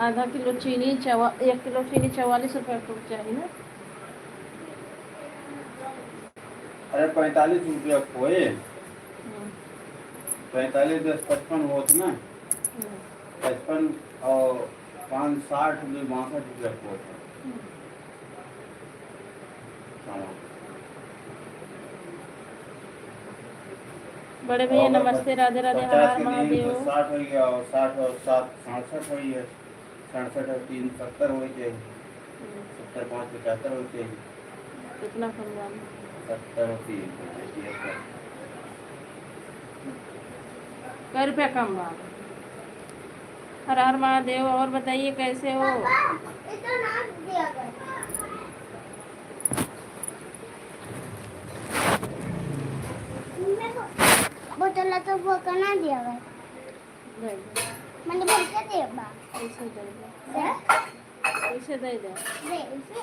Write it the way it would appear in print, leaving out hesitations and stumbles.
आधा किलो चीनी 1 किलो चीनी 44 रुपये का चाहिए ना। अरे 45 रुपया खोए, हम्म, 45 10 55 होत ना, हम्म, 55 और 5 60 62 रुपया खोए। हम्म। हाँ। बड़े भैया और अगर नमस्ते, राधे राधे, हर 50 हर के दिन तो महादेव। 60 हो गया, और 60 और 7 67 हो गया, 67 और 3 70 हो गए, 70 5 75 होते हैं, कितना कम दाम? 70 और 3 75। कै रुपया कम बा? हर हर महादेव। और बताइए कैसे हो? बोतल तो वो कना दिया गया दे दे, मैंने बोल के दिया बा ऐसे दे दे, दे ऐसे दे दे। दे इसे